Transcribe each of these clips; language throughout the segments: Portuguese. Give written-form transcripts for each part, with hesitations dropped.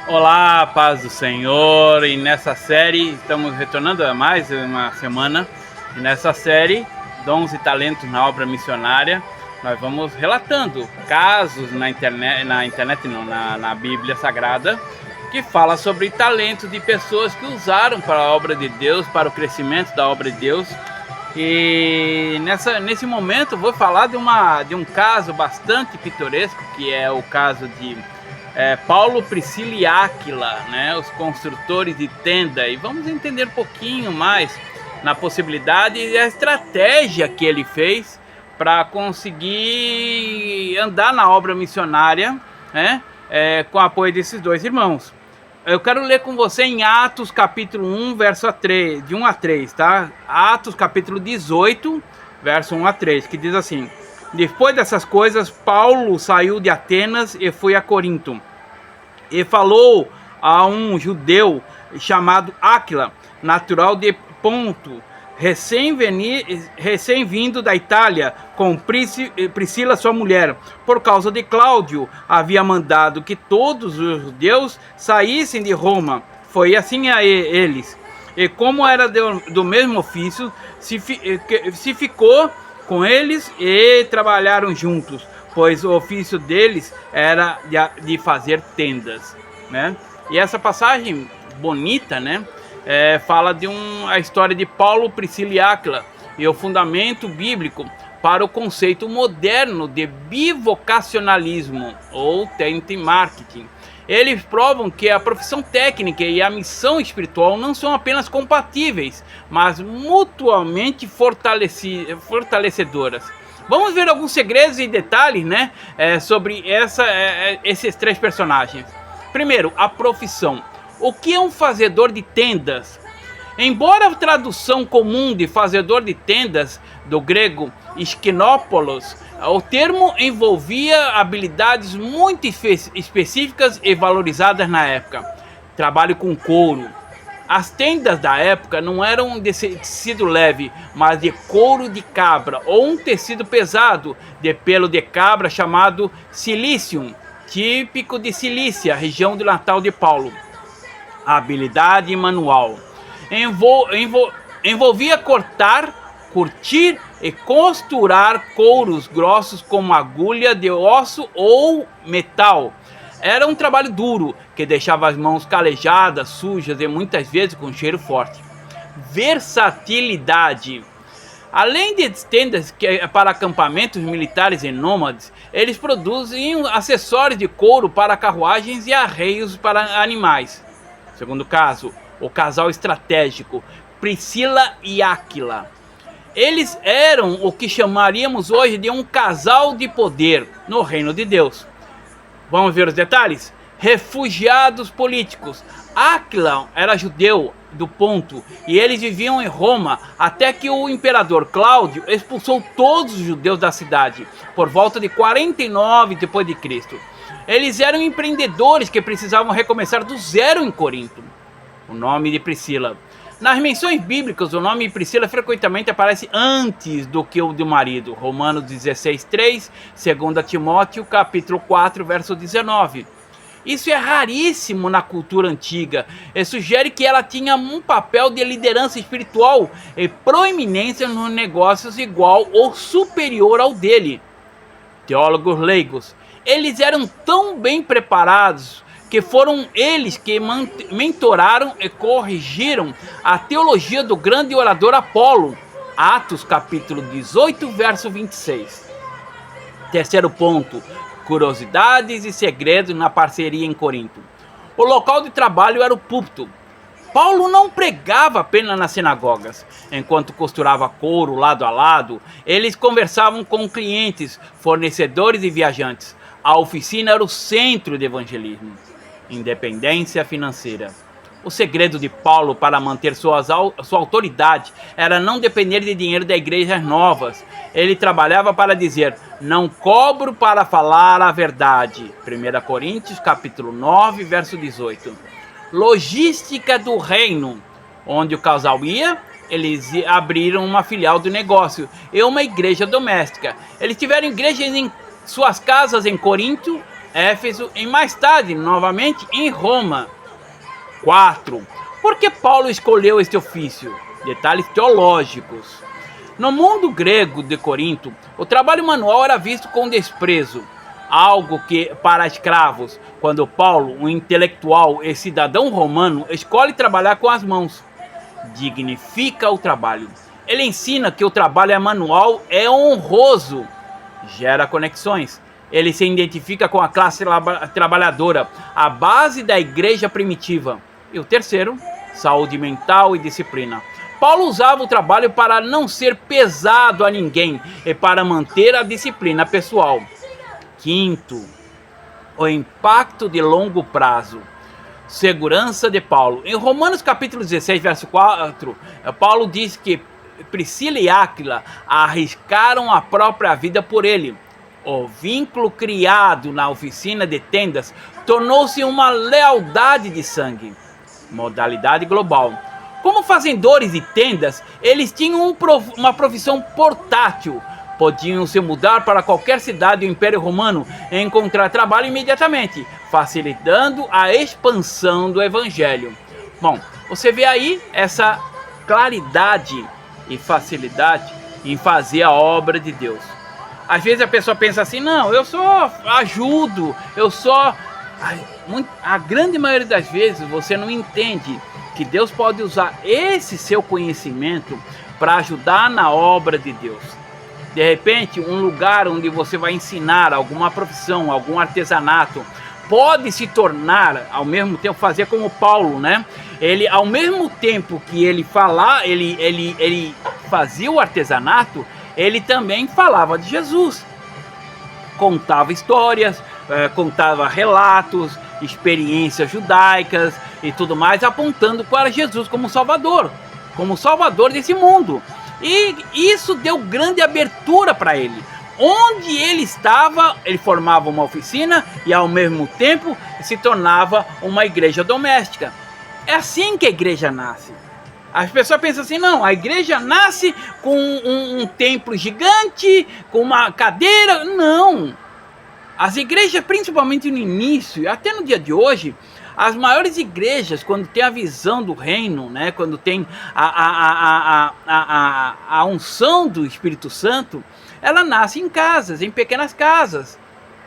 Olá, paz do Senhor, e nessa série estamos retornando a mais uma semana, e nessa série, Dons e Talentos na Obra Missionária, nós vamos relatando casos na Bíblia Sagrada, que fala sobre talentos de pessoas que usaram para a obra de Deus, para o crescimento da obra de Deus. E nesse momento eu vou falar de um caso bastante pitoresco, que é o caso de Paulo, Priscila e Áquila, né, os construtores de tenda, e vamos entender um pouquinho mais na possibilidade e a estratégia que ele fez para conseguir andar na obra missionária, né, com o apoio desses dois irmãos. Eu quero ler com você em Atos capítulo 1, verso 3, de 1 a 3, tá? Atos capítulo 18, verso 1 a 3, que diz assim: depois dessas coisas, Paulo saiu de Atenas e foi a Corinto. E falou a um judeu chamado Áquila, natural de Ponto, recém-vindo da Itália, com Priscila, sua mulher. Por causa de Cláudio, havia mandado que todos os judeus saíssem de Roma. Foi assim a eles. E como era do mesmo ofício, se ficou com eles e trabalharam juntos, pois o ofício deles era de fazer tendas, né? E essa passagem bonita, né, fala a história de Paulo, Priscila e Áquila e o fundamento bíblico para o conceito moderno de bivocacionalismo ou tent marketing. Eles provam que a profissão técnica e a missão espiritual não são apenas compatíveis, mas mutuamente fortalecedoras. Vamos ver alguns segredos e detalhes, né, sobre esses três personagens. Primeiro, a profissão. O que é um fazedor de tendas? Embora a tradução comum de fazedor de tendas, do grego esquinópolos, o termo envolvia habilidades muito específicas e valorizadas na época. Trabalho com couro. As tendas da época não eram de tecido leve, mas de couro de cabra, ou um tecido pesado de pelo de cabra chamado cilicium, típico de Cilícia, região do natal de Paulo. A habilidade manual envolvia cortar, curtir e costurar couros grossos como agulha de osso ou metal. Era um trabalho duro, que deixava as mãos calejadas, sujas e muitas vezes com cheiro forte. Versatilidade. Além de tendas para acampamentos militares e nômades, eles produzem acessórios de couro para carruagens e arreios para animais. Segundo caso, o casal estratégico, Priscila e Áquila. Eles eram o que chamaríamos hoje de um casal de poder no reino de Deus. Vamos ver os detalhes? Refugiados políticos. Áquila era judeu do Ponto e eles viviam em Roma até que o imperador Cláudio expulsou todos os judeus da cidade por volta de 49 d.C. Eles eram empreendedores que precisavam recomeçar do zero em Corinto. O nome de Priscila. Nas menções bíblicas, o nome Priscila frequentemente aparece antes do que o do marido. Romanos 16:3, 2 Timóteo capítulo 4, verso 19. Isso é raríssimo na cultura antiga e sugere que ela tinha um papel de liderança espiritual e proeminência nos negócios igual ou superior ao dele. Teólogos leigos. Eles eram tão bem preparados que foram eles que mentoraram e corrigiram a teologia do grande orador Apolo. Atos capítulo 18, verso 26. Terceiro ponto, curiosidades e segredos na parceria em Corinto. O local de trabalho era o púlpito. Paulo não pregava apenas nas sinagogas. Enquanto costurava couro lado a lado, eles conversavam com clientes, fornecedores e viajantes. A oficina era o centro de evangelismo. Independência financeira. O segredo de Paulo para manter sua autoridade era não depender de dinheiro das igrejas novas. Ele trabalhava para dizer: não cobro para falar a verdade. 1 Coríntios capítulo 9, verso 18. Logística do reino. Onde o casal ia, eles abriram uma filial do negócio e uma igreja doméstica. Eles tiveram igrejas em suas casas em Corinto Éfeso e mais tarde, novamente, em Roma. 4. Por que Paulo escolheu este ofício? Detalhes teológicos. No mundo grego de Corinto, o trabalho manual era visto com desprezo, algo que, para escravos, quando Paulo, um intelectual e cidadão romano, escolhe trabalhar com as mãos, dignifica o trabalho. Ele ensina que o trabalho manual é honroso, gera conexões. Ele se identifica com a classe trabalhadora, a base da igreja primitiva. E o terceiro, saúde mental e disciplina. Paulo usava o trabalho para não ser pesado a ninguém e para manter a disciplina pessoal. 5. O impacto de longo prazo. Segurança de Paulo. Em Romanos capítulo 16, verso 4, Paulo diz que Priscila e Áquila arriscaram a própria vida por ele. O vínculo criado na oficina de tendas tornou-se uma lealdade de sangue. Modalidade global. Como fazendores de tendas, eles tinham uma profissão portátil. Podiam se mudar para qualquer cidade do Império Romano e encontrar trabalho imediatamente, facilitando a expansão do Evangelho. Bom, você vê aí essa claridade e facilidade em fazer a obra de Deus. Às vezes a pessoa pensa assim, não, eu só ajudo, eu só... A grande maioria das vezes você não entende que Deus pode usar esse seu conhecimento para ajudar na obra de Deus. De repente, um lugar onde você vai ensinar alguma profissão, algum artesanato, pode se tornar, ao mesmo tempo, fazer como Paulo, né? Ele, ao mesmo tempo que ele fazia o artesanato, ele também falava de Jesus. Contava histórias, contava relatos, experiências judaicas e tudo mais, apontando para Jesus como Salvador desse mundo. E isso deu grande abertura para ele. Onde ele estava, ele formava uma oficina e ao mesmo tempo se tornava uma igreja doméstica. É assim que a igreja nasce. As pessoas pensam assim, não, a igreja nasce com um templo gigante, com uma cadeira. Não. As igrejas, principalmente no início, até no dia de hoje, as maiores igrejas, quando tem a visão do reino, né, quando tem a unção do Espírito Santo, ela nasce em casas, em pequenas casas,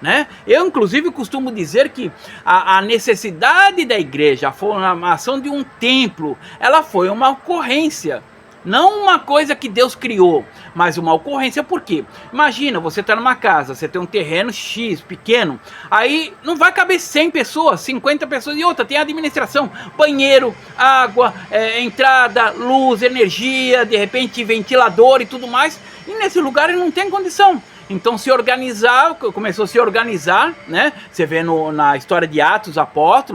né? Eu, inclusive, costumo dizer que a necessidade da igreja, a formação de um templo, ela foi uma ocorrência. Não uma coisa que Deus criou, mas uma ocorrência. Por quê? Imagina, você está numa casa, você tem um terreno X, pequeno, aí não vai caber 100 pessoas, 50 pessoas, e outra, tem administração, banheiro, água, entrada, luz, energia, de repente ventilador e tudo mais, e nesse lugar ele não tem condição. Então começou a se organizar, né? Você vê na história de Atos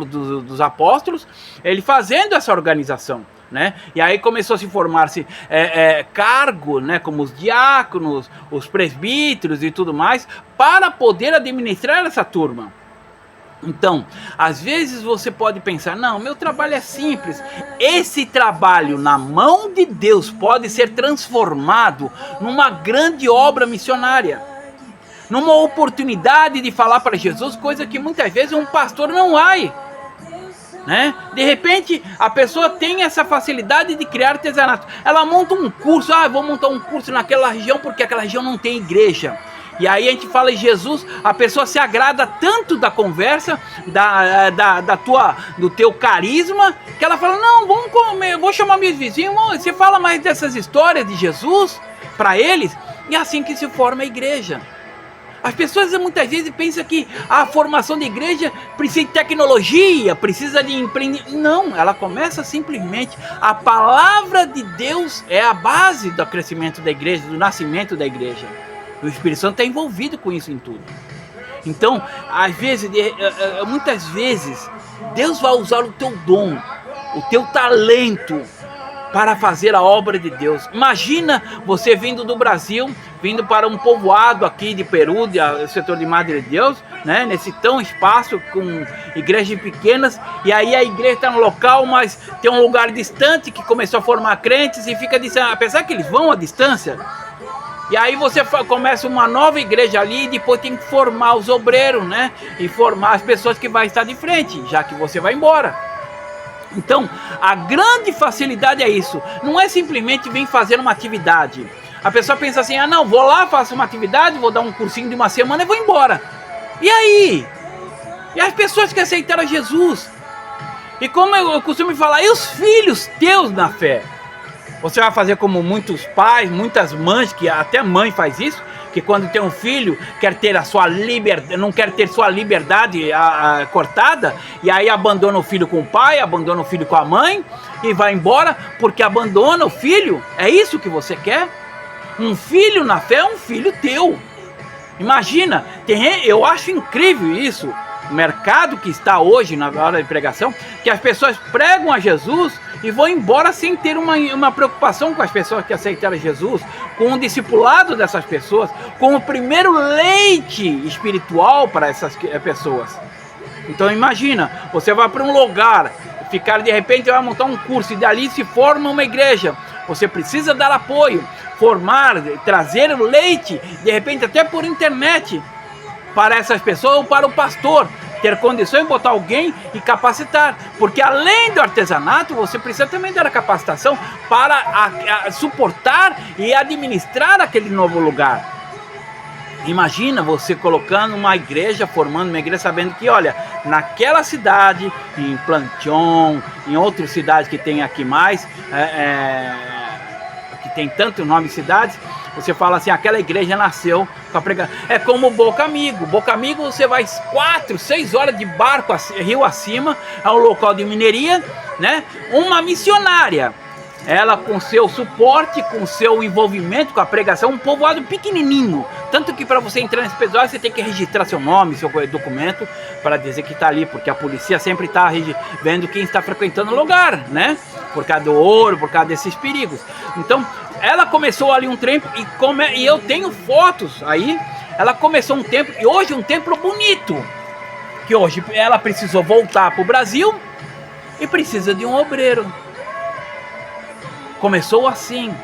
dos apóstolos, ele fazendo essa organização. Né? E aí começou a se formar-se cargo, né, como os diáconos, os presbíteros e tudo mais, para poder administrar essa turma. Então, às vezes você pode pensar, não, meu trabalho é simples. Esse trabalho na mão de Deus pode ser transformado numa grande obra missionária, numa oportunidade de falar para Jesus, coisa que muitas vezes um pastor não vai. Né? De repente a pessoa tem essa facilidade de criar artesanato, ela monta um curso, vou montar um curso naquela região porque aquela região não tem igreja. E aí a gente fala em Jesus, a pessoa se agrada tanto da conversa, do teu carisma, que ela fala, não, vamos comer, vou chamar meus vizinhos, você fala mais dessas histórias de Jesus para eles, e é assim que se forma a igreja. As pessoas muitas vezes pensam que a formação de igreja precisa de tecnologia, precisa de empreendimento. Não, ela começa simplesmente. A palavra de Deus é a base do crescimento da igreja, do nascimento da igreja. O Espírito Santo está envolvido com isso em tudo. Então, às vezes, muitas vezes, Deus vai usar o teu dom, o teu talento, para fazer a obra de Deus. Imagina você vindo do Brasil, vindo para um povoado aqui de Peru, do setor de Madre de Deus, né, nesse tão espaço com igrejas pequenas, e aí a igreja está no local, mas tem um lugar distante que começou a formar crentes e fica distante, apesar que eles vão à distância, E aí você começa uma nova igreja ali e depois tem que formar os obreiros, né? E formar as pessoas que vão estar de frente, já que você vai embora. Então, a grande facilidade é isso. Não é simplesmente vir fazer uma atividade. A pessoa pensa assim, ah não, vou lá, faço uma atividade, vou dar um cursinho de uma semana e vou embora. E aí? E as pessoas que aceitaram Jesus? E como eu costumo falar, e os filhos teus na fé? Você vai fazer como muitos pais, muitas mães, que até mãe faz isso, que quando tem um filho, quer ter a sua liberdade, não quer ter sua liberdade cortada, e aí abandona o filho com o pai, abandona o filho com a mãe, e vai embora, porque abandona o filho. É isso que você quer? Um filho na fé é um filho teu. Imagina, eu acho incrível isso, o mercado que está hoje na hora de pregação, que as pessoas pregam a Jesus e vão embora sem ter uma preocupação com as pessoas que aceitaram Jesus, com o discipulado dessas pessoas, com o primeiro leite espiritual para essas pessoas. Então imagina, você vai para um lugar, de repente vai montar um curso e dali se forma uma igreja. Você precisa dar apoio, formar, trazer o leite, de repente até por internet, para essas pessoas ou para o pastor, ter condições de botar alguém e capacitar, porque além do artesanato, você precisa também dar a capacitação para suportar e administrar aquele novo lugar. Imagina você colocando uma igreja, formando uma igreja, sabendo que, olha, naquela cidade, em Planchon, em outras cidades que tem aqui mais, que tem tanto nome de cidades, você fala assim, aquela igreja nasceu com a pregação. É como Boca Amigo. Boca Amigo você vai 4, 6 horas de barco, rio acima, é um local de mineria, né? Uma missionária, ela com seu suporte, com seu envolvimento com a pregação, um povoado pequenininho. Tanto que para você entrar nesse povoado, você tem que registrar seu nome, seu documento, para dizer que está ali, porque a polícia sempre está vendo quem está frequentando o lugar, né? Por causa do ouro, por causa desses perigos. Então, ela começou ali um tempo, e eu tenho fotos aí, ela começou um templo, e hoje um templo bonito, que hoje ela precisou voltar para o Brasil, e precisa de um obreiro. Começou assim,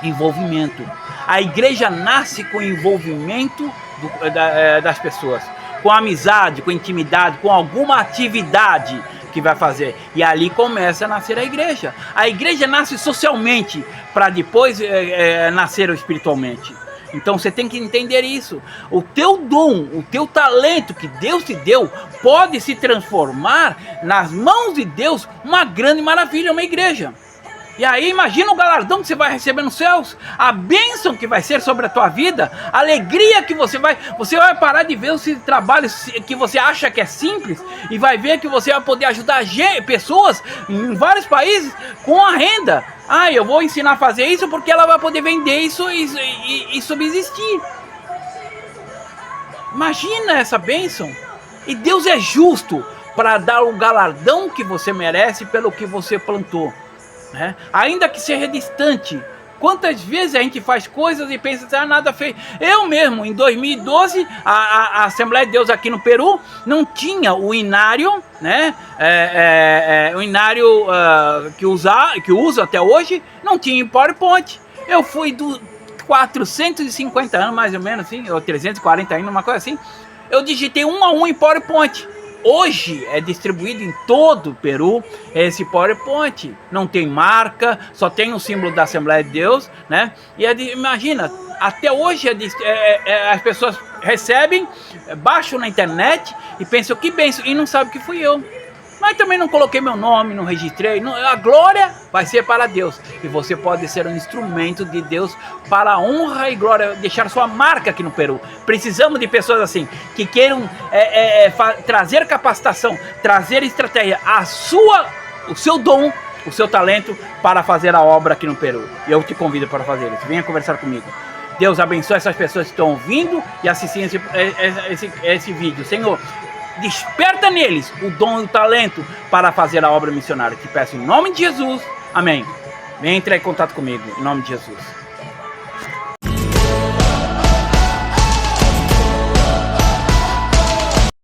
envolvimento. A igreja nasce com envolvimento das pessoas, com amizade, com intimidade, com alguma atividade que vai fazer. E ali começa a nascer a igreja. A igreja nasce socialmente para depois nascer espiritualmente. Então você tem que entender isso. O teu dom, o teu talento que Deus te deu pode se transformar nas mãos de Deus uma grande maravilha, uma igreja. E aí imagina o galardão que você vai receber nos céus, a bênção que vai ser sobre a tua vida, a alegria que você vai parar de ver esse trabalho que você acha que é simples e vai ver que você vai poder ajudar pessoas em vários países com a renda. Ah, eu vou ensinar a fazer isso porque ela vai poder vender isso e subsistir. Imagina essa bênção. E Deus é justo para dar o galardão que você merece pelo que você plantou. Ainda que seja distante. Quantas vezes a gente faz coisas e pensa assim, nada feio. Eu mesmo, em 2012, a Assembleia de Deus aqui no Peru não tinha o inário, né? O inário que usa até hoje, não tinha em PowerPoint. Eu fui do 450 anos, mais ou menos, assim, ou 340 anos, uma coisa assim. Eu digitei 1 a 1 em PowerPoint. Hoje é distribuído em todo o Peru esse PowerPoint. Não tem marca, só tem o símbolo da Assembleia de Deus, né? E imagina, até hoje as pessoas recebem, baixam na internet e pensam que benção, e não sabem que fui eu. Mas também não coloquei meu nome, não registrei. A glória vai ser para Deus. E você pode ser um instrumento de Deus para a honra e glória, deixar sua marca aqui no Peru. Precisamos de pessoas assim, que queiram trazer capacitação, trazer estratégia, o seu dom, o seu talento para fazer a obra aqui no Peru. E eu te convido para fazer isso. Venha conversar comigo. Deus abençoe essas pessoas que estão ouvindo e assistindo esse vídeo. Senhor, desperta neles o dom e o talento para fazer a obra missionária. Te peço em nome de Jesus. Amém. Venha entrar em contato comigo, em nome de Jesus.